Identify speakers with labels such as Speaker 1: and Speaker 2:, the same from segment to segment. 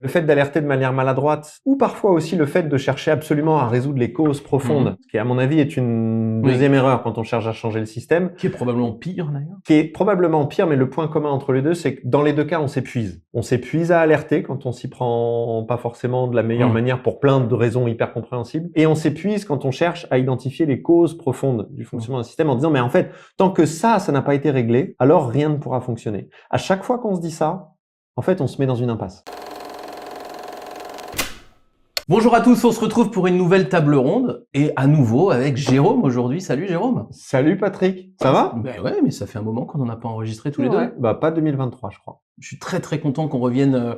Speaker 1: Le fait d'alerter de manière maladroite, ou parfois aussi le fait de chercher absolument à résoudre les causes profondes, ce qui à mon avis est une deuxième erreur quand on cherche à changer le système.
Speaker 2: Qui est probablement pire d'ailleurs.
Speaker 1: Qui est probablement pire, mais le point commun entre les deux, c'est que dans les deux cas, on s'épuise. On s'épuise à alerter quand on s'y prend pas forcément de la meilleure manière pour plein de raisons hyper compréhensibles. Et on s'épuise quand on cherche à identifier les causes profondes du fonctionnement d'un système en disant, mais en fait, tant que ça n'a pas été réglé, alors rien ne pourra fonctionner. À chaque fois qu'on se dit ça, en fait, on se met dans une impasse.
Speaker 2: Bonjour à tous, on se retrouve pour une nouvelle table ronde et à nouveau avec Jérôme aujourd'hui. Salut Jérôme.
Speaker 1: Salut Patrick, ça va?
Speaker 2: Ben ouais, mais ça fait un moment qu'on n'en a pas enregistré tous les deux.
Speaker 1: Bah pas 2023 je crois.
Speaker 2: Je suis très content qu'on revienne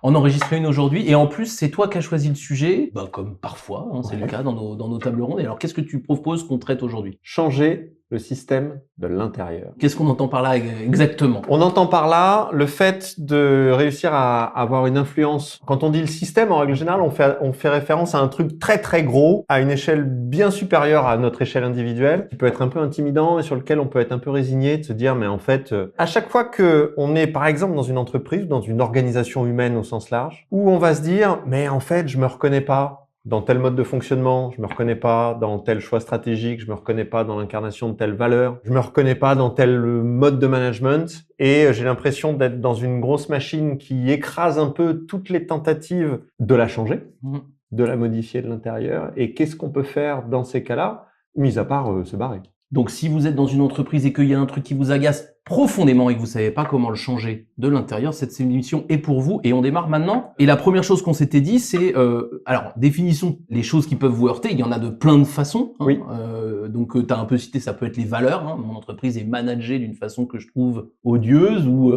Speaker 2: en enregistrer une aujourd'hui et en plus c'est toi qui as choisi le sujet, comme parfois, c'est le cas dans nos tables rondes. Et alors qu'est-ce que tu proposes qu'on traite aujourd'hui?
Speaker 1: Changer le système de l'intérieur.
Speaker 2: Qu'est-ce qu'on entend par là exactement?
Speaker 1: On entend par là le fait de réussir à avoir une influence. Quand on dit le système, en règle générale, on fait référence à un truc très gros, à une échelle bien supérieure à notre échelle individuelle, qui peut être un peu intimidant et sur lequel on peut être un peu résigné de se dire, mais en fait, à chaque fois que on est, par exemple, dans une entreprise, dans une organisation humaine au sens large, où on va se dire, mais en fait, je me reconnais pas dans tel mode de fonctionnement, je me reconnais pas dans tel choix stratégique, je me reconnais pas dans l'incarnation de telle valeur, je me reconnais pas dans tel mode de management et j'ai l'impression d'être dans une grosse machine qui écrase un peu toutes les tentatives de la changer, de la modifier de l'intérieur. Et qu'est-ce qu'on peut faire dans ces cas-là, mis à part se barrer?
Speaker 2: Donc si vous êtes dans une entreprise et qu'il y a un truc qui vous agace profondément et que vous savez pas comment le changer de l'intérieur, cette émission est pour vous et on démarre maintenant. Et la première chose qu'on s'était dit, c'est alors définissons les choses qui peuvent vous heurter. Il y en a de plein de façons.
Speaker 1: Oui.
Speaker 2: Donc tu as un peu cité, ça peut être les valeurs. Mon entreprise est managée d'une façon que je trouve odieuse ou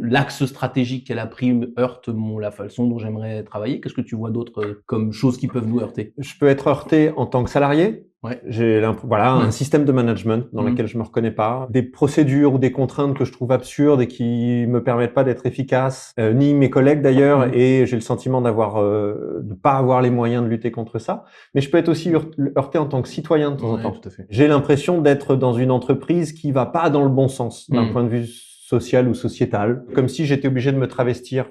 Speaker 2: l'axe stratégique qu'elle a pris me heurte la façon dont j'aimerais travailler. Qu'est-ce que tu vois d'autre comme choses qui peuvent nous heurter?
Speaker 1: Je peux être heurté en tant que salarié.
Speaker 2: Ouais.
Speaker 1: J'ai un système de management dans lequel je me reconnais pas, des procédures ou des contraintes que je trouve absurdes et qui me permettent pas d'être efficace, ni mes collègues d'ailleurs, et j'ai le sentiment de pas avoir les moyens de lutter contre ça. Mais je peux être aussi heurté en tant que citoyen de temps en temps.
Speaker 2: Tout à fait.
Speaker 1: J'ai l'impression d'être dans une entreprise qui va pas dans le bon sens d'un point de vue social ou sociétal, comme si j'étais obligé de me travestir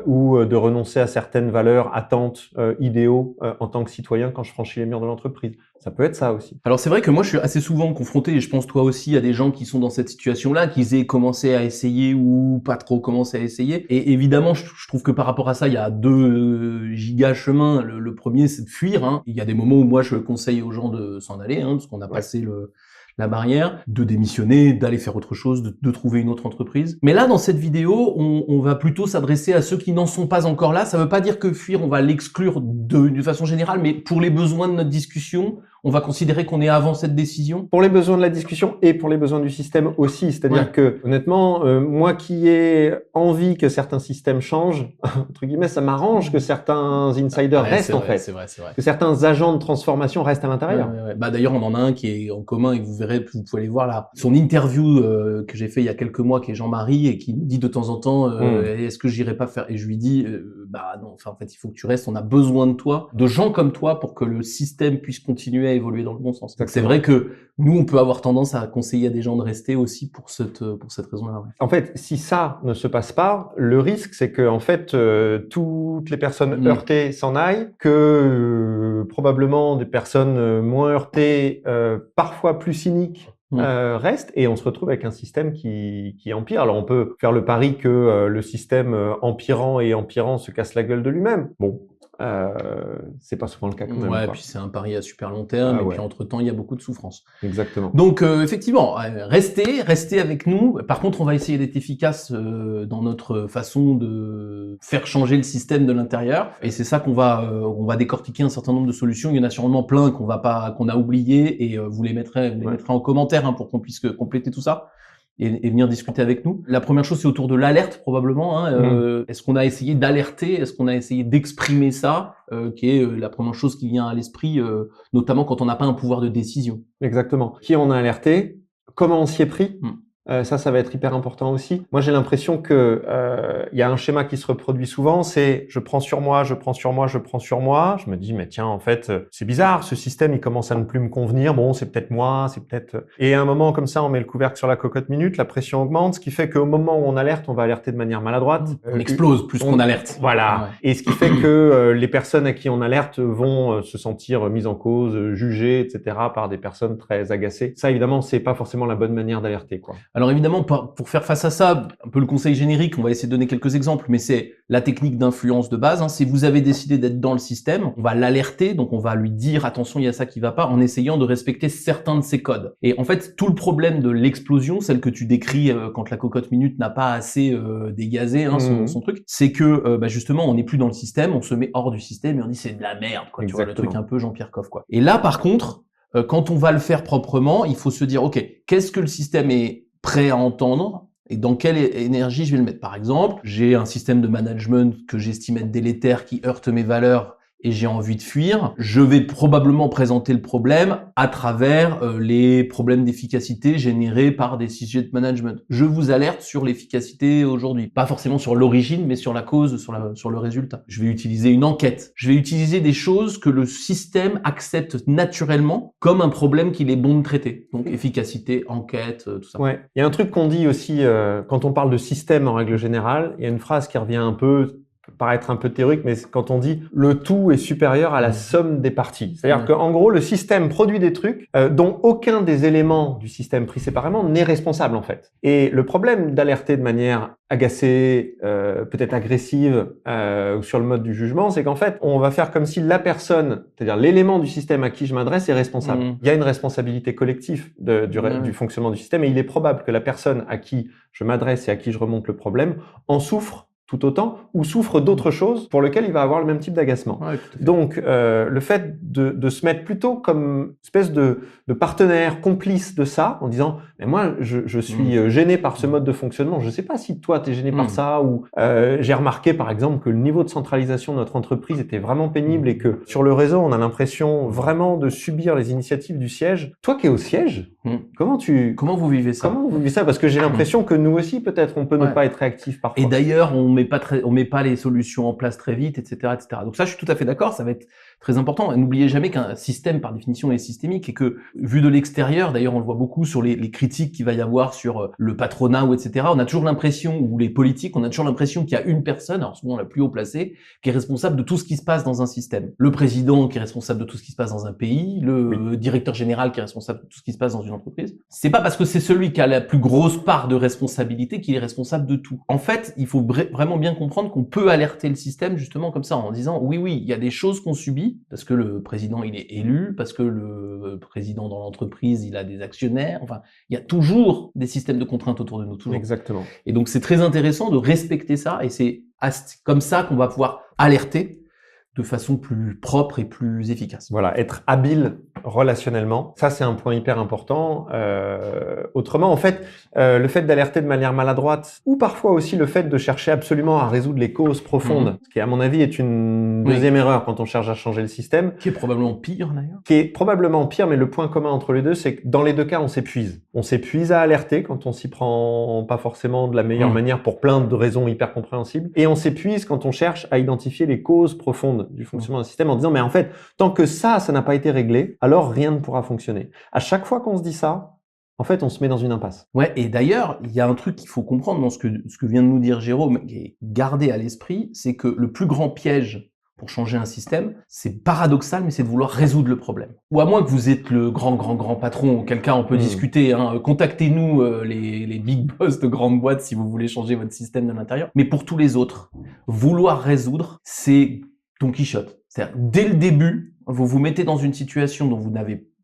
Speaker 1: ou de renoncer à certaines valeurs, attentes, idéaux en tant que citoyen quand je franchis les murs de l'entreprise. Ça peut être ça aussi.
Speaker 2: Alors c'est vrai que moi je suis assez souvent confronté, et je pense toi aussi, à des gens qui sont dans cette situation-là, qu'ils aient commencé à essayer ou pas trop commencé à essayer. Et évidemment, je trouve que par rapport à ça, il y a deux giga chemins. Le premier, c'est de fuir. Il y a des moments où moi je conseille aux gens de s'en aller, parce qu'on a passé la barrière, de démissionner, d'aller faire autre chose, de trouver une autre entreprise. Mais là, dans cette vidéo, on va plutôt s'adresser à ceux qui n'en sont pas encore là. Ça veut pas dire que fuir, on va l'exclure de façon générale, mais pour les besoins de notre discussion, on va considérer qu'on est avant cette décision.
Speaker 1: Pour les besoins de la discussion et pour les besoins du système aussi. C'est-à-dire que, honnêtement, moi qui ai envie que certains systèmes changent, entre guillemets, ça m'arrange que certains insiders restent en fait.
Speaker 2: C'est vrai.
Speaker 1: Que certains agents de transformation restent à l'intérieur.
Speaker 2: D'ailleurs, on en a un qui est en commun et vous verrez, vous pouvez aller voir là. Son interview que j'ai fait il y a quelques mois, qui est Jean-Marie, et qui nous dit de temps en temps, est-ce que j'irai pas faire? Et je lui dis, non, en fait, il faut que tu restes. On a besoin de toi, de gens comme toi, pour que le système puisse continuer à évoluer dans le bon sens. C'est vrai que nous, on peut avoir tendance à conseiller à des gens de rester aussi pour cette raison-là.
Speaker 1: En fait, si ça ne se passe pas, le risque, c'est que en fait, toutes les personnes heurtées s'en aillent, que probablement des personnes moins heurtées, parfois plus cyniques, restent, et on se retrouve avec un système qui empire. Alors on peut faire le pari que le système empirant se casse la gueule de lui-même. Bon. C'est pas souvent le cas quand même.
Speaker 2: Ouais, puis c'est un pari à super long terme, et puis entre-temps, il y a beaucoup de souffrance.
Speaker 1: Exactement.
Speaker 2: Donc, effectivement, restez avec nous. Par contre, on va essayer d'être efficace dans notre façon de faire changer le système de l'intérieur. Et c'est ça qu'on va décortiquer un certain nombre de solutions. Il y en a sûrement plein qu'on a oublié, et vous les mettrez en commentaire pour qu'on puisse compléter tout ça. Et venir discuter avec nous. La première chose, c'est autour de l'alerte, probablement. Est-ce qu'on a essayé d'alerter? Est-ce qu'on a essayé d'exprimer ça, qui est la première chose qui vient à l'esprit, notamment quand on n'a pas un pouvoir de décision?
Speaker 1: Exactement. Qui on a alerté? Comment on s'y est pris? Ça va être hyper important aussi. Moi, j'ai l'impression que il y a un schéma qui se reproduit souvent, c'est je prends sur moi, je prends sur moi, je prends sur moi. Je me dis, mais tiens, en fait, c'est bizarre, ce système, il commence à ne plus me convenir. Bon, c'est peut-être moi, c'est peut-être... Et à un moment comme ça, on met le couvercle sur la cocotte minute, la pression augmente, ce qui fait qu'au moment où on alerte, on va alerter de manière maladroite.
Speaker 2: On explose plus qu'on alerte.
Speaker 1: Voilà.
Speaker 2: Ouais.
Speaker 1: Et ce qui fait que les personnes à qui on alerte vont se sentir mises en cause, jugées, etc. par des personnes très agacées. Ça, évidemment, c'est pas forcément la bonne manière d'alerter, quoi.
Speaker 2: Alors évidemment, pour faire face à ça, un peu le conseil générique, on va essayer de donner quelques exemples, mais c'est la technique d'influence de base. Si vous avez décidé d'être dans le système, on va l'alerter, donc on va lui dire attention, il y a ça qui va pas, en essayant de respecter certains de ses codes. Et en fait, tout le problème de l'explosion, celle que tu décris quand la cocotte minute n'a pas assez dégazé son truc, c'est que justement, on n'est plus dans le système, on se met hors du système et on dit c'est de la merde, quoi. Tu vois, le truc un peu Jean-Pierre Coff, quoi. Et là, par contre, quand on va le faire proprement, il faut se dire ok, qu'est-ce que le système est prêt à entendre et dans quelle énergie je vais le mettre. Par exemple, j'ai un système de management que j'estime être délétère qui heurte mes valeurs et j'ai envie de fuir. Je vais probablement présenter le problème à travers les problèmes d'efficacité générés par des sujets de management. Je vous alerte sur l'efficacité aujourd'hui. Pas forcément sur l'origine, mais sur la cause, sur le résultat. Je vais utiliser une enquête. Je vais utiliser des choses que le système accepte naturellement comme un problème qu'il est bon de traiter. Donc efficacité, enquête, tout ça.
Speaker 1: Ouais. Il y a un truc qu'on dit aussi quand on parle de système en règle générale. Il y a une phrase qui revient un peu, peut paraître un peu théorique, mais quand on dit le tout est supérieur à la somme des parties. C'est-à-dire qu'en gros, le système produit des trucs dont aucun des éléments du système pris séparément n'est responsable en fait. Et le problème d'alerter de manière agacée, peut-être agressive, ou sur le mode du jugement, c'est qu'en fait, on va faire comme si la personne, c'est-à-dire l'élément du système à qui je m'adresse est responsable. Il y a une responsabilité collective du fonctionnement du système et il est probable que la personne à qui je m'adresse et à qui je remonte le problème en souffre tout autant, ou souffre d'autres choses pour lesquelles il va avoir le même type d'agacement.
Speaker 2: Ouais,
Speaker 1: donc, le fait de se mettre plutôt comme espèce de partenaire complice de ça, en disant « mais moi, je suis gêné par ce mode de fonctionnement, je ne sais pas si toi, tu es gêné par ça, ou j'ai remarqué, par exemple, que le niveau de centralisation de notre entreprise était vraiment pénible et que sur le réseau, on a l'impression vraiment de subir les initiatives du siège. Toi qui es au siège, comment vous vivez ça? Comment vous vivez ça? Parce que j'ai l'impression que nous aussi, peut-être, on peut ne pas être réactifs parfois.
Speaker 2: Et d'ailleurs, on met pas les solutions en place très vite, etc., etc. Donc ça, je suis tout à fait d'accord, ça va être très important. N'oubliez jamais qu'un système, par définition, est systémique et que, vu de l'extérieur, d'ailleurs, on le voit beaucoup sur les critiques qu'il va y avoir sur le patronat ou etc., on a toujours l'impression, ou les politiques, on a toujours l'impression qu'il y a une personne, alors souvent la plus haut placée, qui est responsable de tout ce qui se passe dans un système. Le président qui est responsable de tout ce qui se passe dans un pays, le directeur général qui est responsable de tout ce qui se passe dans une entreprise. C'est pas parce que c'est celui qui a la plus grosse part de responsabilité qu'il est responsable de tout. En fait, il faut vraiment bien comprendre qu'on peut alerter le système justement comme ça, en disant oui, il y a des choses qu'on subit, parce que le président il est élu, parce que le président dans l'entreprise il a des actionnaires, enfin, il y a toujours des systèmes de contraintes autour de nous, toujours.
Speaker 1: Exactement.
Speaker 2: Et donc c'est très intéressant de respecter ça, et c'est comme ça qu'on va pouvoir alerter de façon plus propre et plus efficace.
Speaker 1: Voilà, être habile relationnellement, ça c'est un point hyper important. Autrement, en fait, le fait d'alerter de manière maladroite, ou parfois aussi le fait de chercher absolument à résoudre les causes profondes, ce qui à mon avis est une deuxième erreur quand on cherche à changer le système.
Speaker 2: Qui est probablement pire d'ailleurs.
Speaker 1: Qui est probablement pire, mais le point commun entre les deux, c'est que dans les deux cas, on s'épuise. On s'épuise à alerter quand on s'y prend pas forcément de la meilleure manière pour plein de raisons hyper compréhensibles. Et on s'épuise quand on cherche à identifier les causes profondes du fonctionnement d'un système en disant mais en fait, tant que ça n'a pas été réglé, alors rien ne pourra fonctionner. À chaque fois qu'on se dit ça, en fait, on se met dans une impasse.
Speaker 2: Ouais, et d'ailleurs, il y a un truc qu'il faut comprendre dans ce que vient de nous dire Jérôme, et garder à l'esprit, c'est que le plus grand piège pour changer un système, c'est paradoxal, mais c'est de vouloir résoudre le problème. Ou à moins que vous êtes le grand patron, auquel cas on peut discuter, contactez-nous les big boss de grandes boîtes si vous voulez changer votre système de l'intérieur. Mais pour tous les autres, vouloir résoudre, c'est Don Quichotte. C'est-à-dire, dès le début, vous vous mettez dans une situation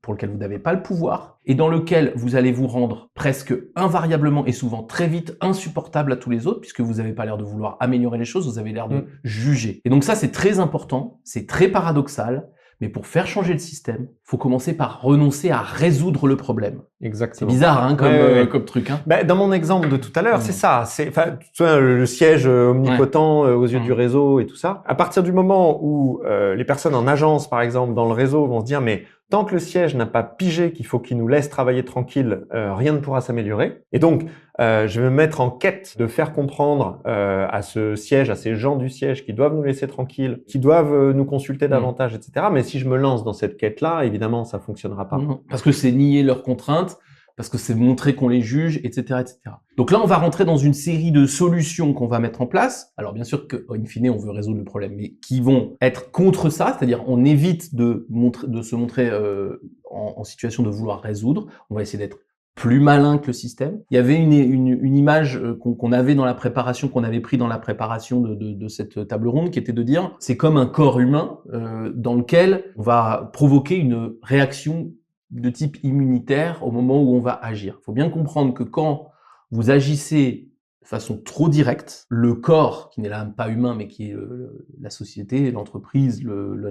Speaker 2: pour laquelle vous n'avez pas le pouvoir et dans lequel vous allez vous rendre presque invariablement et souvent très vite insupportable à tous les autres puisque vous n'avez pas l'air de vouloir améliorer les choses, vous avez l'air de juger. Et donc ça, c'est très important, c'est très paradoxal, mais pour faire changer le système, faut commencer par renoncer à résoudre le problème.
Speaker 1: Exactement.
Speaker 2: C'est bizarre, comme truc,
Speaker 1: dans mon exemple de tout à l'heure, c'est ça. C'est, le siège omnipotent aux yeux du réseau et tout ça. À partir du moment où les personnes en agence, par exemple, dans le réseau, vont se dire, mais Tant que le siège n'a pas pigé qu'il faut qu'il nous laisse travailler tranquille, rien ne pourra s'améliorer. Et donc, je vais me mettre en quête de faire comprendre à ce siège, à ces gens du siège qui doivent nous laisser tranquilles, qui doivent nous consulter davantage, etc. Mais si je me lance dans cette quête-là, évidemment, ça fonctionnera pas.
Speaker 2: Parce que c'est nier leurs contraintes, parce que c'est montrer qu'on les juge, etc., etc. Donc là, on va rentrer dans une série de solutions qu'on va mettre en place. Alors bien sûr que, in fine, on veut résoudre le problème, mais qui vont être contre ça, c'est-à-dire on évite de se montrer en situation de vouloir résoudre. On va essayer d'être plus malin que le système. Il y avait une image qu'on avait dans la préparation, qu'on avait pris dans la préparation de cette table ronde, qui était de dire, c'est comme un corps humain dans lequel on va provoquer une réaction de type immunitaire au moment où on va agir. Il faut bien comprendre que quand vous agissez de façon trop directe, le corps, qui n'est là pas humain, mais qui est la société, l'entreprise,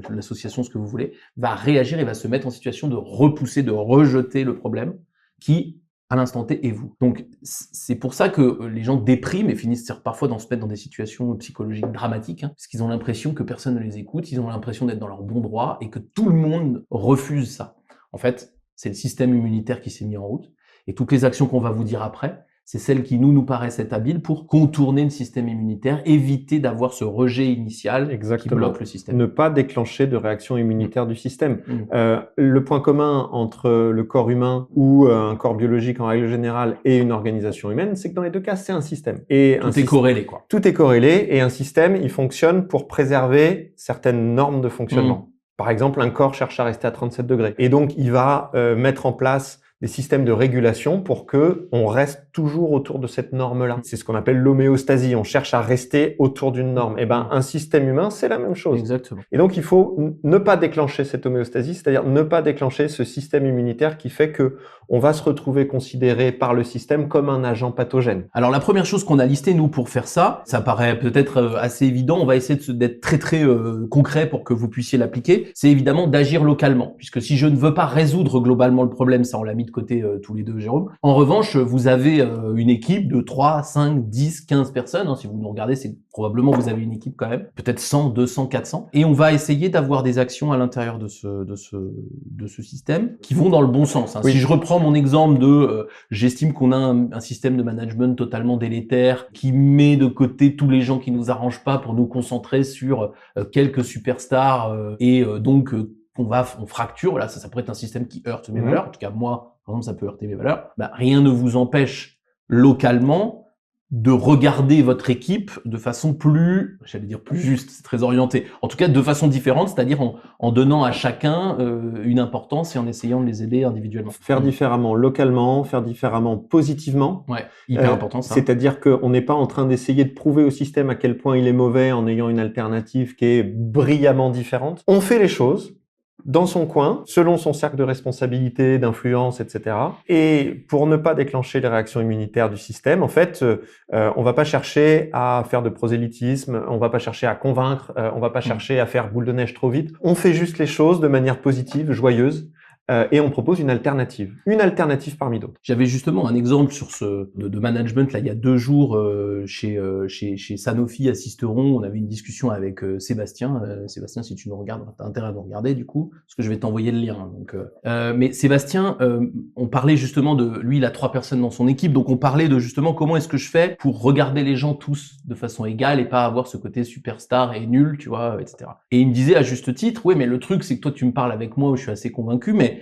Speaker 2: l'association, ce que vous voulez, va réagir et va se mettre en situation de repousser, de rejeter le problème qui, à l'instant T, est vous. Donc, c'est pour ça que les gens dépriment et finissent parfois se mettre dans des situations psychologiques dramatiques, parce qu'ils ont l'impression que personne ne les écoute, ils ont l'impression d'être dans leur bon droit et que tout le monde refuse ça. En fait, c'est le système immunitaire qui s'est mis en route. Et toutes les actions qu'on va vous dire après, c'est celles qui nous paraissent être habiles pour contourner le système immunitaire, éviter d'avoir ce rejet initial qui bloque le système.
Speaker 1: Ne pas déclencher de réaction immunitaire du système. Le point commun entre le corps humain ou un corps biologique en règle générale et une organisation humaine, c'est que dans les deux cas, c'est un système. Et
Speaker 2: tout est corrélé, quoi.
Speaker 1: Tout est corrélé et un système, il fonctionne pour préserver certaines normes de fonctionnement. Par exemple, un corps cherche à rester à 37 degrés. Et donc, il va mettre en place des systèmes de régulation pour que on reste toujours autour de cette norme-là. C'est ce qu'on appelle l'homéostasie. On cherche à rester autour d'une norme. Et ben, un système humain, c'est la même chose.
Speaker 2: Exactement.
Speaker 1: Et donc, il faut ne pas déclencher cette homéostasie, c'est-à-dire ne pas déclencher ce système immunitaire qui fait que on va se retrouver considéré par le système comme un agent pathogène.
Speaker 2: Alors, la première chose qu'on a listée, nous, pour faire ça, ça paraît peut-être assez évident, on va essayer d'être très concret pour que vous puissiez l'appliquer, c'est évidemment d'agir localement. Puisque si je ne veux pas résoudre globalement le problème, ça on l'a mis de côté tous les deux, Jérôme. En revanche, vous avez une équipe de 3, 5, 10, 15 personnes. Si vous nous regardez, c'est probablement vous avez une équipe quand même. Peut-être 100, 200, 400. Et on va essayer d'avoir des actions à l'intérieur de ce système qui vont dans le bon sens. Oui. Si je reprends mon exemple j'estime qu'on a un système de management totalement délétère qui met de côté tous les gens qui nous arrangent pas pour nous concentrer sur quelques superstars donc on fracture. Là, ça pourrait être un système qui heurte mes valeurs. En tout cas, moi, par exemple, ça peut heurter mes valeurs. Rien ne vous empêche localement de regarder votre équipe de façon plus juste, c'est très orienté. En tout cas, de façon différente, c'est-à-dire en donnant à chacun une importance et en essayant de les aider individuellement.
Speaker 1: Faire différemment localement, faire différemment positivement.
Speaker 2: Ouais, hyper important ça.
Speaker 1: C'est-à-dire qu'on n'est pas en train d'essayer de prouver au système à quel point il est mauvais en ayant une alternative qui est brillamment différente. On fait les choses dans son coin, selon son cercle de responsabilité, d'influence, etc. Et pour ne pas déclencher les réactions immunitaires du système, en fait, on va pas chercher à faire de prosélytisme, on va pas chercher à convaincre, on va pas chercher à faire boule de neige trop vite. On fait juste les choses de manière positive, joyeuse. Et on propose une alternative parmi d'autres.
Speaker 2: J'avais justement un exemple sur de management là il y a 2 jours chez Sanofi à Sisteron. On avait une discussion avec Sébastien. Sébastien, si tu nous regardes, t'as intérêt à nous regarder du coup, parce que je vais t'envoyer le lien. Donc, mais Sébastien, on parlait justement de lui, il a 3 personnes dans son équipe, donc on parlait de justement comment est-ce que je fais pour regarder les gens tous de façon égale et pas avoir ce côté superstar et nul, tu vois, etc. Et il me disait à juste titre, oui, mais le truc c'est que toi tu me parles avec moi où je suis assez convaincu, mais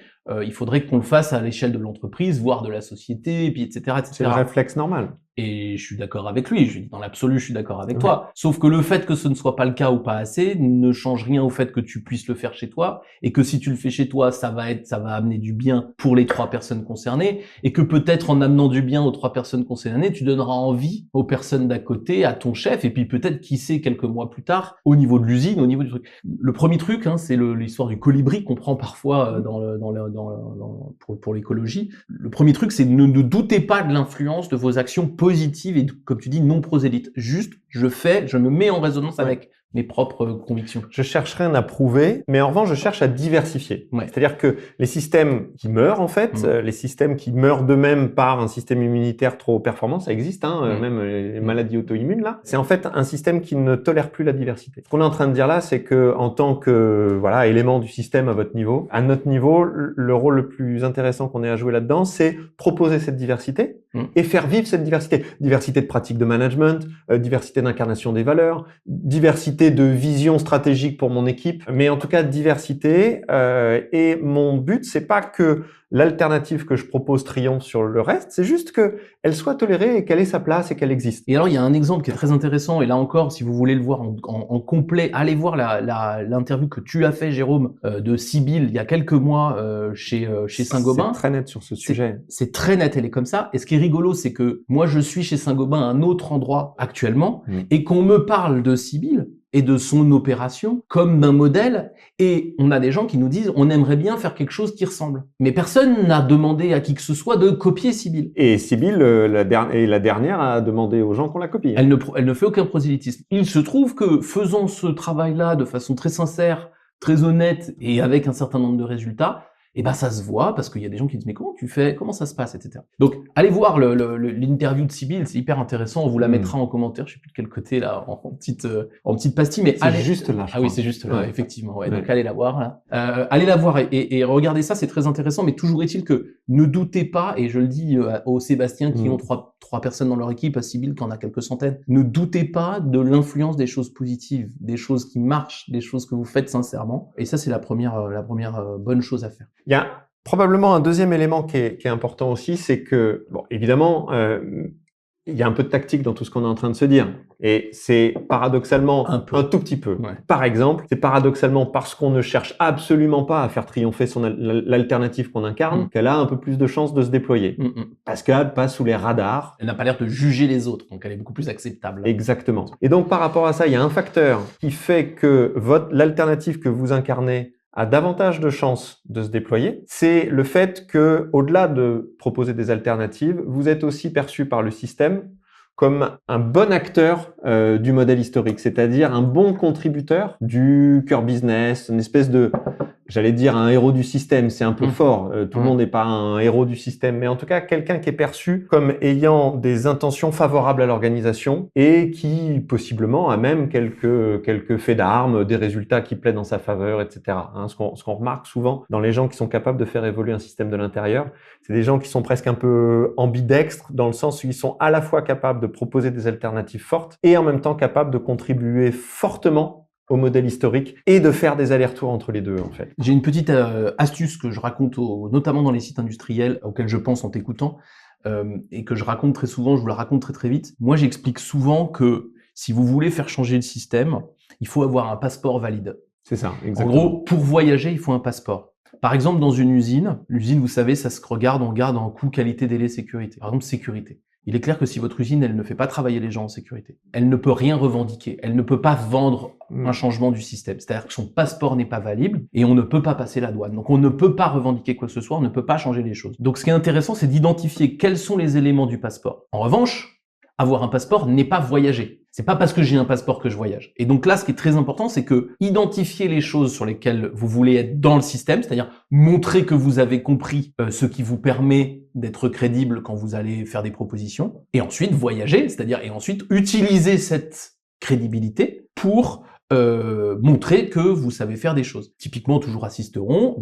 Speaker 2: il faudrait qu'on le fasse à l'échelle de l'entreprise, voire de la société, et puis etc.
Speaker 1: C'est le réflexe normal.
Speaker 2: Et je suis d'accord avec lui, je lui dis dans l'absolu, je suis d'accord avec toi. Sauf que le fait que ce ne soit pas le cas ou pas assez ne change rien au fait que tu puisses le faire chez toi, et que si tu le fais chez toi, ça va amener du bien pour les 3 personnes concernées, et que peut-être en amenant du bien aux 3 personnes concernées, tu donneras envie aux personnes d'à côté, à ton chef, et puis peut-être, qui sait, quelques mois plus tard, au niveau de l'usine, au niveau du truc. Le premier truc, c'est l'histoire du colibri qu'on prend parfois pour l'écologie. Le premier truc, c'est ne doutez pas de l'influence de vos actions positives et, comme tu dis, non prosélytes. Juste, je me mets en résonance avec mes propres convictions.
Speaker 1: Je cherche rien à prouver, mais en revanche, je cherche à diversifier.
Speaker 2: Ouais.
Speaker 1: C'est-à-dire que les systèmes qui meurent, en fait, les systèmes qui meurent d'eux-mêmes par un système immunitaire trop performant, ça existe, hein, même les maladies auto-immunes, là. C'est en fait un système qui ne tolère plus la diversité. Ce qu'on est en train de dire là, c'est que en tant que, voilà, élément du système à votre niveau, à notre niveau, le rôle le plus intéressant qu'on ait à jouer là-dedans, c'est proposer cette diversité et faire vivre cette diversité. Diversité de pratiques de management, diversité d'incarnation des valeurs, diversité de vision stratégique pour mon équipe, mais en tout cas diversité. Et mon but, c'est pas que l'alternative que je propose triomphe sur le reste, c'est juste que elle soit tolérée et qu'elle ait sa place et qu'elle existe.
Speaker 2: Et alors, il y a un exemple qui est très intéressant, et là encore, si vous voulez le voir en complet, allez voir l'interview que tu as fait, Jérôme, de Sybille, il y a quelques mois chez Saint-Gobain.
Speaker 1: C'est très net sur ce sujet.
Speaker 2: C'est très net, elle est comme ça. Et ce qui est rigolo, c'est que moi, je suis chez Saint-Gobain à un autre endroit actuellement, et qu'on me parle de Sybille et de son opération comme d'un modèle, et on a des gens qui nous disent on aimerait bien faire quelque chose qui ressemble. Mais personne n'a demandé à qui que ce soit de copier Sybille.
Speaker 1: Et Sybille, la dernière, a demandé aux gens qu'on la copie.
Speaker 2: Elle ne fait aucun prosélytisme. Il se trouve que faisant ce travail-là de façon très sincère, très honnête et avec un certain nombre de résultats, et ben ça se voit parce qu'il y a des gens qui disent mais comment tu fais, comment ça se passe, etc. Donc allez voir l'interview de Sybille, c'est hyper intéressant. On vous la mettra en commentaire, je sais plus de quel côté là, en petite pastille, mais
Speaker 1: c'est juste là.
Speaker 2: Ah oui, c'est juste là, effectivement. Ouais. Donc allez la voir là. Allez la voir et regardez ça, c'est très intéressant. Mais toujours est-il que ne doutez pas, et je le dis aux Sébastien qui ont trois personnes dans leur équipe, à Sybille qui en a quelques centaines, ne doutez pas de l'influence des choses positives, des choses qui marchent, des choses que vous faites sincèrement. Et ça, c'est la première bonne chose à faire.
Speaker 1: Il y a probablement un deuxième élément qui est important aussi, c'est que, bon, évidemment, il y a un peu de tactique dans tout ce qu'on est en train de se dire. Et c'est paradoxalement un tout petit peu.
Speaker 2: Ouais.
Speaker 1: Par exemple, c'est paradoxalement parce qu'on ne cherche absolument pas à faire triompher l'alternative qu'on incarne qu'elle a un peu plus de chances de se déployer. Parce qu'elle passe sous les radars.
Speaker 2: Elle n'a pas l'air de juger les autres, donc elle est beaucoup plus acceptable.
Speaker 1: Exactement. Et donc, par rapport à ça, il y a un facteur qui fait que l'alternative que vous incarnez a davantage de chances de se déployer, c'est le fait que, au-delà de proposer des alternatives, vous êtes aussi perçu par le système comme un bon acteur du modèle historique, c'est-à-dire un bon contributeur du cœur business, une espèce de, j'allais dire un héros du système, c'est un peu fort, tout le monde n'est pas un héros du système, mais en tout cas quelqu'un qui est perçu comme ayant des intentions favorables à l'organisation et qui possiblement a même quelques faits d'armes, des résultats qui plaident en sa faveur, etc. Hein, ce qu'on remarque souvent dans les gens qui sont capables de faire évoluer un système de l'intérieur, c'est des gens qui sont presque un peu ambidextres dans le sens où ils sont à la fois capables de proposer des alternatives fortes et en même temps capables de contribuer fortement au modèle historique et de faire des allers-retours entre les deux, en fait.
Speaker 2: J'ai une petite astuce que je raconte notamment dans les sites industriels auxquels je pense en t'écoutant et que je raconte très souvent, je vous la raconte très très vite. Moi, j'explique souvent que si vous voulez faire changer le système, il faut avoir un passeport valide.
Speaker 1: C'est ça, exactement.
Speaker 2: En gros, pour voyager, il faut un passeport. Par exemple, dans une usine, l'usine, vous savez, ça se regarde, on regarde en coût, qualité, délai, sécurité. Par exemple, sécurité. Il est clair que si votre usine, elle ne fait pas travailler les gens en sécurité, elle ne peut rien revendiquer, elle ne peut pas vendre un changement du système. C'est-à-dire que son passeport n'est pas valide et on ne peut pas passer la douane. Donc on ne peut pas revendiquer quoi que ce soit, on ne peut pas changer les choses. Donc ce qui est intéressant, c'est d'identifier quels sont les éléments du passeport. En revanche, avoir un passeport n'est pas voyager. C'est pas parce que j'ai un passeport que je voyage. Et donc là, ce qui est très important, c'est que identifier les choses sur lesquelles vous voulez être dans le système, c'est-à-dire montrer que vous avez compris ce qui vous permet d'être crédible quand vous allez faire des propositions, et ensuite voyager, c'est-à-dire et ensuite utiliser cette crédibilité pour montrer que vous savez faire des choses. Typiquement, toujours assisteront,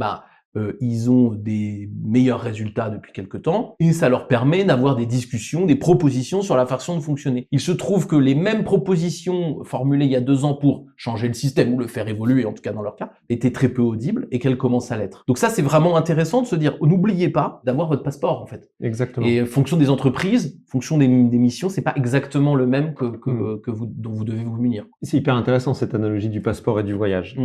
Speaker 2: ils ont des meilleurs résultats depuis quelque temps et ça leur permet d'avoir des discussions, des propositions sur la façon de fonctionner. Il se trouve que les mêmes propositions formulées il y a 2 ans pour changer le système ou le faire évoluer, en tout cas dans leur cas, étaient très peu audibles et qu'elles commencent à l'être. Donc ça, c'est vraiment intéressant de se dire, n'oubliez pas d'avoir votre passeport en fait.
Speaker 1: Exactement.
Speaker 2: Et fonction des entreprises, fonction des missions, c'est pas exactement le même dont vous devez vous munir.
Speaker 1: C'est hyper intéressant cette analogie du passeport et du voyage.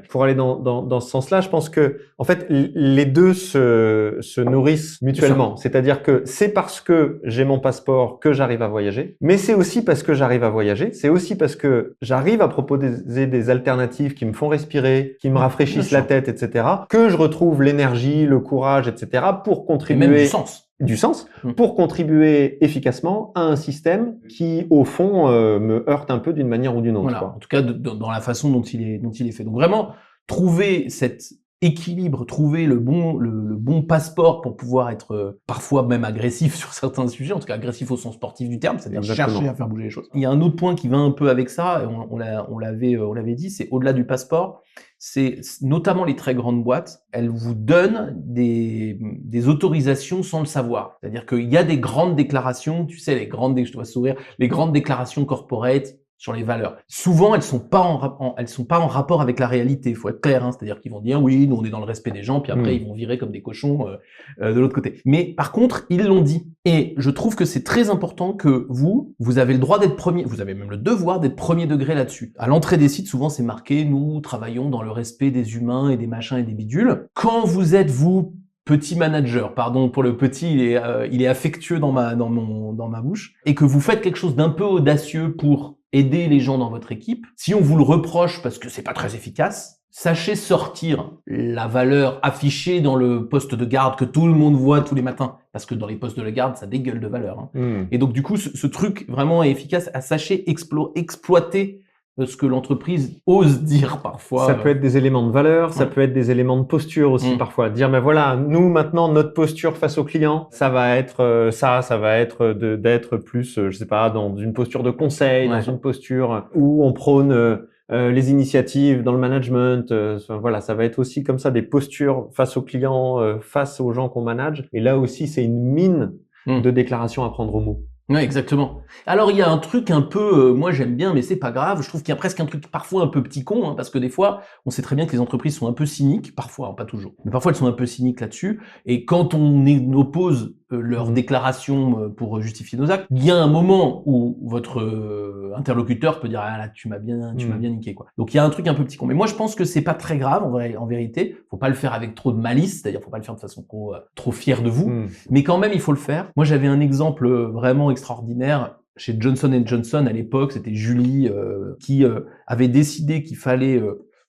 Speaker 1: Pour aller dans ce sens-là, je pense que en fait les deux se nourrissent mutuellement. C'est-à-dire que c'est parce que j'ai mon passeport que j'arrive à voyager, mais c'est aussi parce que j'arrive à voyager, c'est aussi parce que j'arrive à proposer des alternatives qui me font respirer, qui me rafraîchissent la tête, etc., que je retrouve l'énergie, le courage, etc., pour contribuer.
Speaker 2: Et même du sens.
Speaker 1: du sens pour contribuer efficacement à un système qui, au fond, me heurte un peu d'une manière ou d'une autre.
Speaker 2: Voilà.
Speaker 1: Quoi.
Speaker 2: En tout cas, dans la façon dont il est fait. Donc vraiment, trouver cet équilibre, trouver le bon passeport pour pouvoir être parfois même agressif sur certains sujets, en tout cas agressif au sens sportif du terme, c'est-à-dire chercher à faire bouger les choses. Il y a un autre point qui va un peu avec ça, et on l'avait dit, c'est au-delà du passeport, c'est notamment les très grandes boîtes, elles vous donnent des autorisations sans le savoir. C'est-à-dire qu'il y a des grandes déclarations, tu sais, je te vois sourire, les grandes déclarations corporate sur les valeurs. Souvent, elles sont pas en rapport avec la réalité. Il faut être clair, hein. C'est-à-dire qu'ils vont dire oui, nous on est dans le respect des gens, puis après ils vont virer comme des cochons de l'autre côté. Mais par contre, ils l'ont dit. Et je trouve que c'est très important que vous avez le droit d'être premier, vous avez même le devoir d'être premier degré là-dessus. À l'entrée des sites, souvent c'est marqué nous travaillons dans le respect des humains et des machins et des bidules. Quand vous êtes petit manager, pardon pour le petit, il est affectueux dans ma bouche, et que vous faites quelque chose d'un peu audacieux pour aider les gens dans votre équipe, si on vous le reproche parce que c'est pas très efficace, sachez sortir la valeur affichée dans le poste de garde que tout le monde voit tous les matins, parce que dans les postes de garde, ça dégueule de valeur. Hein. Et donc du coup, ce truc vraiment est efficace, sachez exploiter ce que l'entreprise ose dire parfois.
Speaker 1: Ça peut être des éléments de valeur, ça peut être des éléments de posture aussi parfois. Dire, mais voilà, nous maintenant, notre posture face au client, ça va être d'être plus, je sais pas, dans une posture de conseil, dans une posture où on prône les initiatives dans le management. Voilà, ça va être aussi comme ça des postures face aux clients, face aux gens qu'on manage. Et là aussi, c'est une mine de déclarations à prendre au mot.
Speaker 2: Ouais, exactement. Alors il y a un truc un peu, moi j'aime bien, mais c'est pas grave. Je trouve qu'il y a presque un truc parfois un peu petit con, hein, parce que des fois, on sait très bien que les entreprises sont un peu cyniques, parfois, hein, pas toujours, mais parfois elles sont un peu cyniques là-dessus. Et quand on oppose leurs déclarations pour justifier nos actes, il y a un moment où votre interlocuteur peut dire ah là tu m'as bien niqué quoi. Donc il y a un truc un peu petit con. Mais moi je pense que c'est pas très grave en vérité. Faut pas le faire avec trop de malice, c'est-à-dire faut pas le faire de façon trop fière de vous, mais quand même il faut le faire. Moi j'avais un exemple vraiment extraordinaire chez Johnson & Johnson à l'époque, c'était Julie qui avait décidé qu'il fallait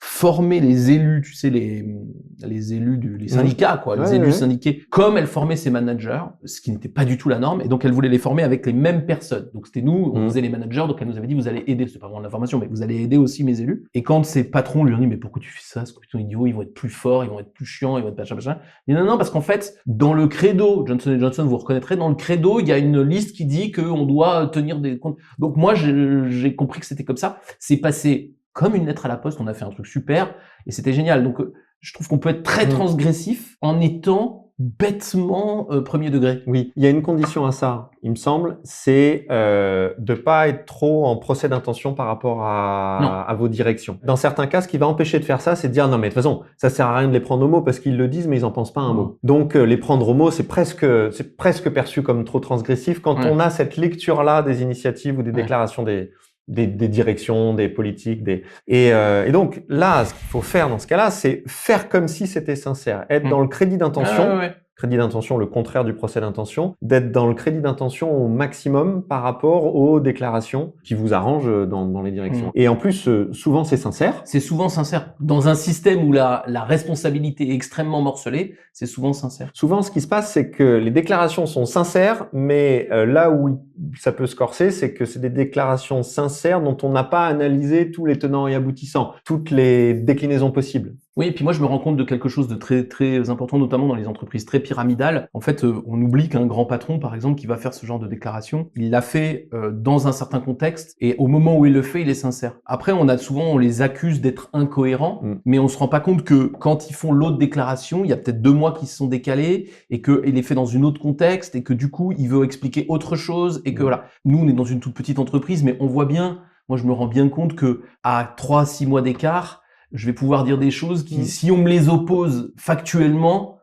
Speaker 2: former les élus, tu sais, les élus les syndicats, quoi, les élus syndiqués, comme elle formait ses managers, ce qui n'était pas du tout la norme, et donc elle voulait les former avec les mêmes personnes. Donc c'était nous, on faisait les managers, donc elle nous avait dit, vous allez aider, c'est pas vraiment de l'information, mais vous allez aider aussi mes élus. Et quand ses patrons lui ont dit, mais pourquoi tu fais ça, c'est complètement idiot, ils vont être plus forts, ils vont être plus chiants, ils vont être machin. Il dit, non, parce qu'en fait, dans le credo, Johnson & Johnson, vous reconnaîtrez, dans le credo, il y a une liste qui dit qu'on doit tenir des comptes. Donc moi, j'ai compris que c'était comme ça. C'est passé comme une lettre à la poste, on a fait un truc super, et c'était génial. Donc, je trouve qu'on peut être très transgressif en étant bêtement premier degré.
Speaker 1: Oui, il y a une condition à ça, il me semble, c'est de pas être trop en procès d'intention par rapport à vos directions. Dans certains cas, ce qui va empêcher de faire ça, c'est de dire non mais de toute façon, ça sert à rien de les prendre au mot parce qu'ils le disent mais ils en pensent pas un mot. Donc les prendre au mot, c'est presque perçu comme trop transgressif quand on a cette lecture-là des initiatives ou des déclarations des directions, des politiques, et donc là, ce qu'il faut faire dans ce cas-là, c'est faire comme si c'était sincère, être dans le crédit d'intention. Crédit d'intention, le contraire du procès d'intention, d'être dans le crédit d'intention au maximum par rapport aux déclarations qui vous arrangent dans les directions. Et en plus, souvent c'est sincère.
Speaker 2: C'est souvent sincère. Dans un système où la responsabilité est extrêmement morcelée, c'est souvent sincère.
Speaker 1: Souvent, ce qui se passe, c'est que les déclarations sont sincères, mais là où ça peut se corser, c'est que c'est des déclarations sincères dont on n'a pas analysé tous les tenants et aboutissants, toutes les déclinaisons possibles.
Speaker 2: Oui, et puis moi je me rends compte de quelque chose de très très important, notamment dans les entreprises très pyramidales. En fait, on oublie qu'un grand patron, par exemple, qui va faire ce genre de déclaration, il l'a fait dans un certain contexte, et au moment où il le fait, il est sincère. Après, on les accuse d'être incohérents, mais on se rend pas compte que quand ils font l'autre déclaration, il y a peut-être 2 mois qui se sont décalés, et qu'il est fait dans une autre contexte, et que du coup, il veut expliquer autre chose, et que voilà. Nous, on est dans une toute petite entreprise, mais on voit bien, moi je me rends bien compte que à 3-6 mois d'écart, je vais pouvoir dire des choses qui, si on me les oppose factuellement,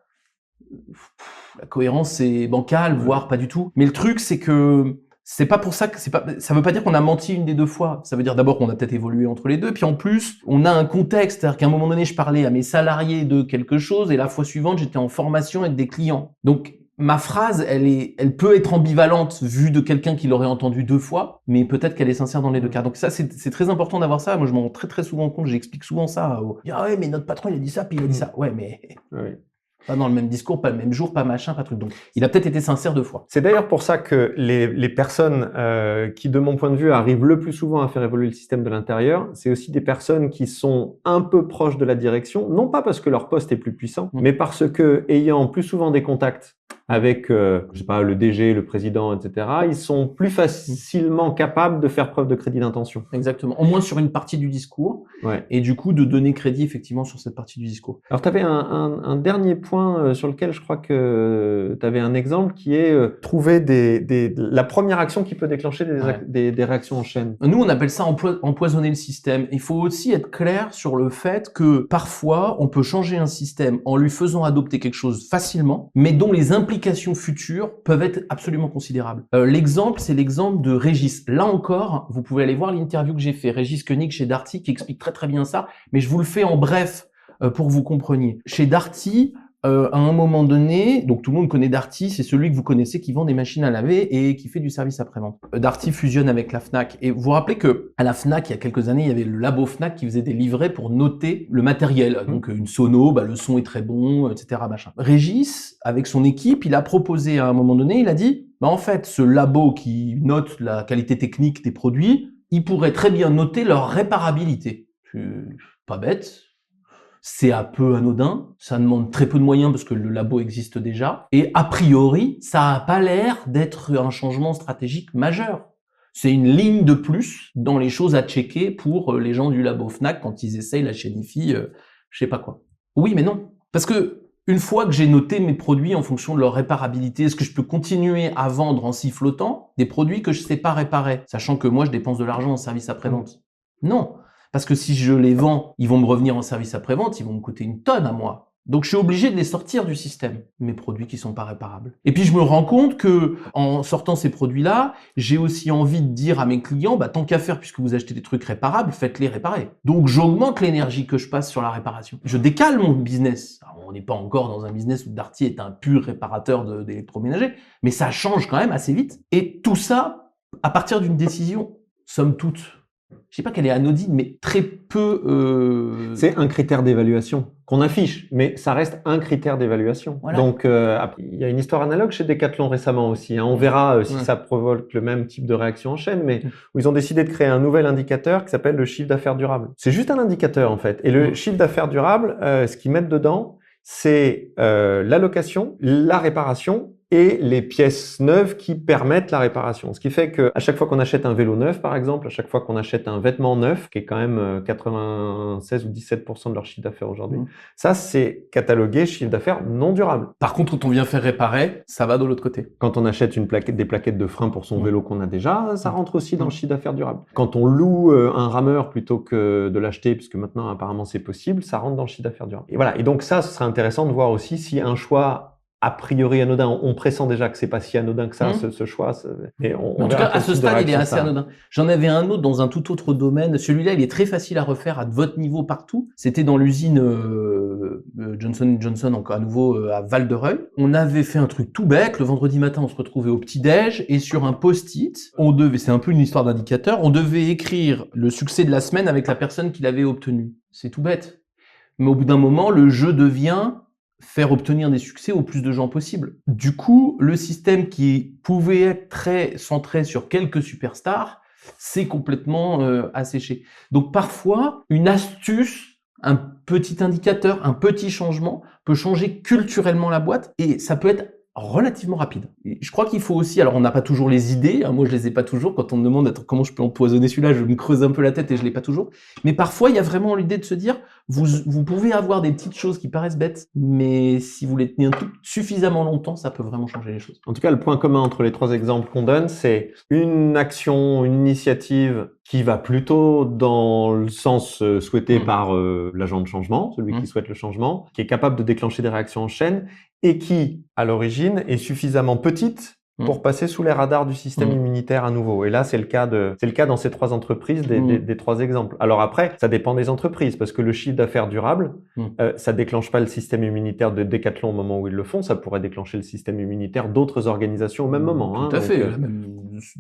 Speaker 2: la cohérence est bancale, voire pas du tout. Mais le truc, c'est que c'est pas pour ça que ça veut pas dire qu'on a menti une des 2 fois. Ça veut dire d'abord qu'on a peut-être évolué entre les deux, puis en plus, on a un contexte, c'est-à-dire qu'à un moment donné, je parlais à mes salariés de quelque chose, et la fois suivante, j'étais en formation avec des clients. Donc, ma phrase, elle peut être ambivalente vue de quelqu'un qui l'aurait entendu 2 fois, mais peut-être qu'elle est sincère dans les 2 cas. Donc ça, c'est très important d'avoir ça. Moi, je m'en rends très très souvent compte. J'explique souvent ça. Ah ouais, mais notre patron, il a dit ça, puis il a dit ça. Ouais, mais Pas dans le même discours, pas le même jour, pas machin, pas truc. Donc, il a peut-être été sincère 2 fois.
Speaker 1: C'est d'ailleurs pour ça que les personnes qui, de mon point de vue, arrivent le plus souvent à faire évoluer le système de l'intérieur, c'est aussi des personnes qui sont un peu proches de la direction, non pas parce que leur poste est plus puissant, mais parce que, ayant plus souvent des contacts avec, je sais pas, le DG, le président, etc., ils sont plus facilement capables de faire preuve de crédit d'intention.
Speaker 2: Exactement. Au moins sur une partie du discours.
Speaker 1: Ouais.
Speaker 2: Et du coup, de donner crédit effectivement sur cette partie du discours.
Speaker 1: Alors, tu avais un dernier point sur lequel je crois que tu avais un exemple qui est trouver la première action qui peut déclencher des réactions en chaîne.
Speaker 2: Nous, on appelle ça empoisonner le système. Il faut aussi être clair sur le fait que parfois, on peut changer un système en lui faisant adopter quelque chose facilement, mais dont les implications futures peuvent être absolument considérables. L'exemple, c'est l'exemple de Régis. Là encore, vous pouvez aller voir l'interview que j'ai fait, Régis Koenig chez Darty, qui explique très bien ça, mais je vous le fais en bref pour que vous compreniez. Chez Darty, à un moment donné, donc tout le monde connaît Darty, c'est celui que vous connaissez qui vend des machines à laver et qui fait du service après-vente. Darty fusionne avec la Fnac. Et vous vous rappelez que à la Fnac, il y a quelques années, il y avait le labo Fnac qui faisait des livrets pour noter le matériel. Donc une sono, le son est très bon, etc. Machin. Régis, avec son équipe, il a proposé à un moment donné, il a dit, en fait, ce labo qui note la qualité technique des produits, il pourrait très bien noter leur réparabilité. Pas bête. C'est un peu anodin, ça demande très peu de moyens parce que le labo existe déjà. Et a priori, ça n'a pas l'air d'être un changement stratégique majeur. C'est une ligne de plus dans les choses à checker pour les gens du labo Fnac quand ils essayent la chaîne IFI, je sais pas quoi. Oui, mais non. Parce que une fois que j'ai noté mes produits en fonction de leur réparabilité, est-ce que je peux continuer à vendre en sifflotant des produits que je sais pas réparer, sachant que moi je dépense de l'argent en service après-vente? Non. Parce que si je les vends, ils vont me revenir en service après-vente, ils vont me coûter une tonne à moi. Donc je suis obligé de les sortir du système, mes produits qui sont pas réparables. Et puis je me rends compte que en sortant ces produits-là, j'ai aussi envie de dire à mes clients, tant qu'à faire, puisque vous achetez des trucs réparables, faites-les réparer. Donc j'augmente l'énergie que je passe sur la réparation. Je décale mon business. Alors, on n'est pas encore dans un business où Darty est un pur réparateur d'électroménager, mais ça change quand même assez vite. Et tout ça, à partir d'une décision, somme toute, je sais pas qu'elle est anodine, mais très peu...
Speaker 1: C'est un critère d'évaluation qu'on affiche, mais ça reste un critère d'évaluation.
Speaker 2: Voilà.
Speaker 1: Donc, il y a une histoire analogue chez Decathlon récemment aussi. On verra si ça provoque le même type de réaction en chaîne, mais où ils ont décidé de créer un nouvel indicateur qui s'appelle le chiffre d'affaires durable. C'est juste un indicateur en fait. Et le chiffre d'affaires durable, ce qu'ils mettent dedans, c'est l'allocation, la réparation et les pièces neuves qui permettent la réparation. Ce qui fait que à chaque fois qu'on achète un vélo neuf, par exemple, à chaque fois qu'on achète un vêtement neuf, qui est quand même 96 ou 17% de leur chiffre d'affaires aujourd'hui, ça c'est catalogué chiffre d'affaires non durable.
Speaker 2: Par contre, quand on vient faire réparer, ça va de l'autre côté.
Speaker 1: Quand on achète des plaquettes de frein pour son vélo qu'on a déjà, ça rentre aussi dans le chiffre d'affaires durable. Quand on loue un rameur plutôt que de l'acheter, puisque maintenant apparemment c'est possible, ça rentre dans le chiffre d'affaires durable. Et voilà. Et donc ça, ce serait intéressant de voir aussi si un choix a priori anodin, on pressent déjà que c'est pas si anodin que ça, ce choix. Mais en tout cas,
Speaker 2: à ce stade, il est assez anodin. J'en avais un autre dans un tout autre domaine. Celui-là, il est très facile à refaire à votre niveau partout. C'était dans l'usine Johnson & Johnson, encore à nouveau à Val-de-Reuil. On avait fait un truc tout bête. Le vendredi matin, on se retrouvait au petit-déj et sur un post-it, c'est un peu une histoire d'indicateur, on devait écrire le succès de la semaine avec la personne qui l'avait obtenu. C'est tout bête. Mais au bout d'un moment, le jeu devient faire obtenir des succès au plus de gens possible. Du coup, le système qui pouvait être très centré sur quelques superstars, c'est complètement asséché. Donc parfois, une astuce, un petit indicateur, un petit changement peut changer culturellement la boîte et ça peut être relativement rapide. Et je crois qu'il faut aussi, alors on n'a pas toujours les idées, moi je les ai pas toujours, quand on me demande comment je peux empoisonner celui-là, je me creuse un peu la tête et je l'ai pas toujours, mais parfois il y a vraiment l'idée de se dire, vous pouvez avoir des petites choses qui paraissent bêtes, mais si vous les tenez suffisamment longtemps, ça peut vraiment changer les choses.
Speaker 1: En tout cas, le point commun entre les trois exemples qu'on donne, c'est une action, une initiative qui va plutôt dans le sens souhaité par l'agent de changement, celui qui souhaite le changement, qui est capable de déclencher des réactions en chaîne et qui, à l'origine, est suffisamment petite pour passer sous les radars du système immunitaire à nouveau. Et là, c'est le cas dans ces trois entreprises des trois exemples. Alors après, ça dépend des entreprises parce que le chiffre d'affaires durable, ça déclenche pas le système immunitaire de Decathlon au moment où ils le font. Ça pourrait déclencher le système immunitaire d'autres organisations au même moment.
Speaker 2: Tout à fait.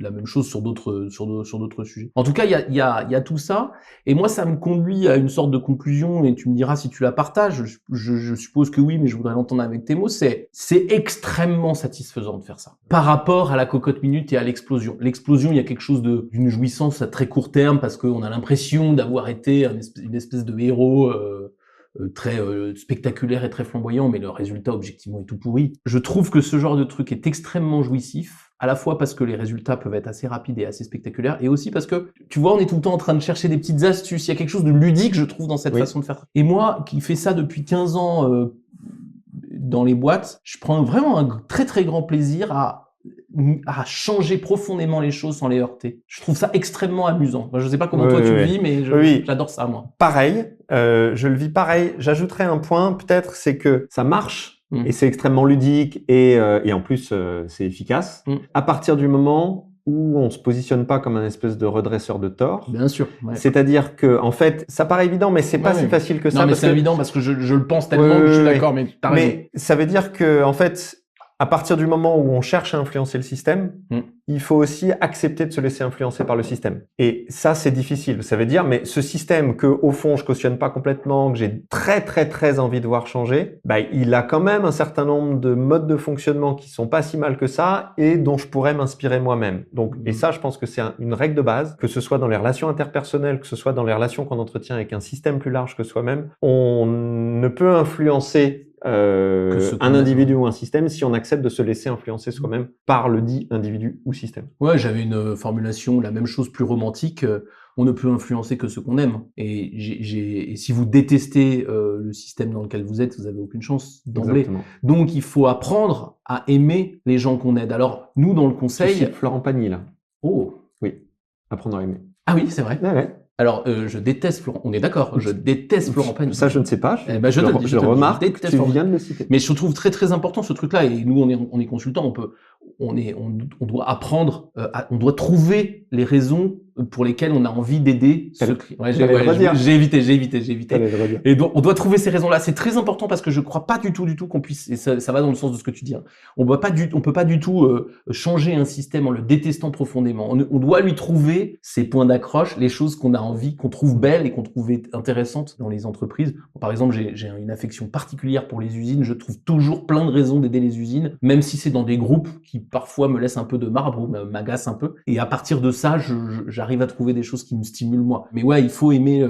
Speaker 2: la même chose sur d'autres sujets. En tout cas, il y a tout ça. Et moi, ça me conduit à une sorte de conclusion, et tu me diras si tu la partages. Je suppose que oui, mais je voudrais l'entendre avec tes mots. C'est extrêmement satisfaisant de faire ça. Par rapport à la cocotte minute et à l'explosion. L'explosion, il y a quelque chose d'une jouissance à très court terme parce qu'on a l'impression d'avoir été une espèce de héros, très spectaculaire et très flamboyant, mais le résultat objectivement est tout pourri. Je trouve que ce genre de truc est extrêmement jouissif, à la fois parce que les résultats peuvent être assez rapides et assez spectaculaires, et aussi parce que, tu vois, on est tout le temps en train de chercher des petites astuces. Il y a quelque chose de ludique, je trouve, dans cette façon de faire ça. Et moi, qui fais ça depuis 15 ans dans les boîtes, je prends vraiment un très très grand plaisir à changer profondément les choses sans les heurter. Je trouve ça extrêmement amusant. Moi, je sais pas comment toi tu le vis, mais j'adore ça, moi.
Speaker 1: Pareil, je le vis pareil. J'ajouterais un point, peut-être, c'est que ça marche et c'est extrêmement ludique et en plus, c'est efficace. À partir du moment où on se positionne pas comme un espèce de redresseur de tort.
Speaker 2: Bien sûr. Ouais.
Speaker 1: C'est-à-dire que, en fait, ça paraît évident, mais c'est pas si facile que ça.
Speaker 2: Non, mais c'est évident parce que je le pense tellement que je suis d'accord, mais t'as raison.
Speaker 1: Mais ça veut dire que, en fait, à partir du moment où on cherche à influencer le système, il faut aussi accepter de se laisser influencer par le système. Et ça, c'est difficile. Ça veut dire, mais ce système que, au fond, je cautionne pas complètement, que j'ai très, très, très envie de voir changer, bah, il a quand même un certain nombre de modes de fonctionnement qui sont pas si mal que ça et dont je pourrais m'inspirer moi-même. Donc, et ça, je pense que c'est une règle de base, que ce soit dans les relations interpersonnelles, que ce soit dans les relations qu'on entretient avec un système plus large que soi-même, on ne peut influencer un individu ou un système si on accepte de se laisser influencer soi-même par le dit individu ou système.
Speaker 2: Ouais, j'avais une formulation, la même chose, plus romantique. On ne peut influencer que ce qu'on aime. Et si vous détestez le système dans lequel vous êtes, vous avez aucune chance d'emblée. Donc, il faut apprendre à aimer les gens qu'on aide. Alors, nous, dans le conseil...
Speaker 1: C'est Florent Pagny, là.
Speaker 2: Oh.
Speaker 1: Oui. Apprendre à aimer.
Speaker 2: Ah oui, c'est vrai.
Speaker 1: Ouais.
Speaker 2: Alors, je déteste Florent. On est d'accord. Je déteste Florent Pagny.
Speaker 1: Ça, je ne sais pas. Je remarque que tu viens de le citer.
Speaker 2: Mais je trouve très très important ce truc-là. Et nous, on est consultants. On doit apprendre. On doit trouver les raisons pour lesquelles on a envie d'aider ce client. Ouais, j'ai évité. Et donc, on doit trouver ces raisons-là. C'est très important parce que je crois pas du tout qu'on puisse. Et ça va dans le sens de ce que tu dis. Hein. On peut pas du tout changer un système en le détestant profondément. On doit lui trouver ses points d'accroche, les choses qu'on a envie, qu'on trouve belles et qu'on trouve intéressantes dans les entreprises. Bon, par exemple, j'ai une affection particulière pour les usines. Je trouve toujours plein de raisons d'aider les usines, même si c'est dans des groupes qui parfois me laissent un peu de marbre ou m'agacent un peu. Et à partir de ça, j'arrive à trouver des choses qui me stimulent moi. Mais ouais, il faut aimer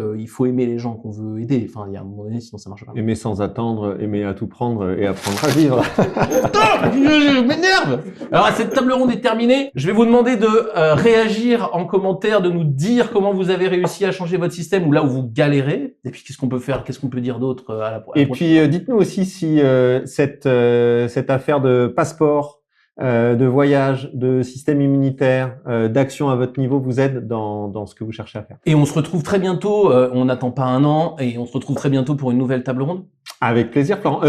Speaker 2: les gens qu'on veut aider. Enfin, il y a un moment donné, sinon ça marche pas.
Speaker 1: Aimer sans attendre, aimer à tout prendre et apprendre à vivre.
Speaker 2: Je m'énerve. Alors, cette table ronde est terminée. Je vais vous demander de réagir en commentaire, de nous dire comment vous avez réussi à changer votre système ou là où vous galérez. Et puis, qu'est-ce qu'on peut faire? Qu'est-ce qu'on peut dire d'autre à la prochaine?
Speaker 1: Et puis, dites-nous aussi si cette affaire de passeport, de voyage, de système immunitaire, d'action à votre niveau vous aide dans ce que vous cherchez à faire.
Speaker 2: Et on se retrouve très bientôt, on n'attend pas un an, et on se retrouve très bientôt pour une nouvelle table ronde.
Speaker 1: Avec plaisir, Florent.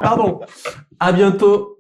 Speaker 2: Pardon. À bientôt.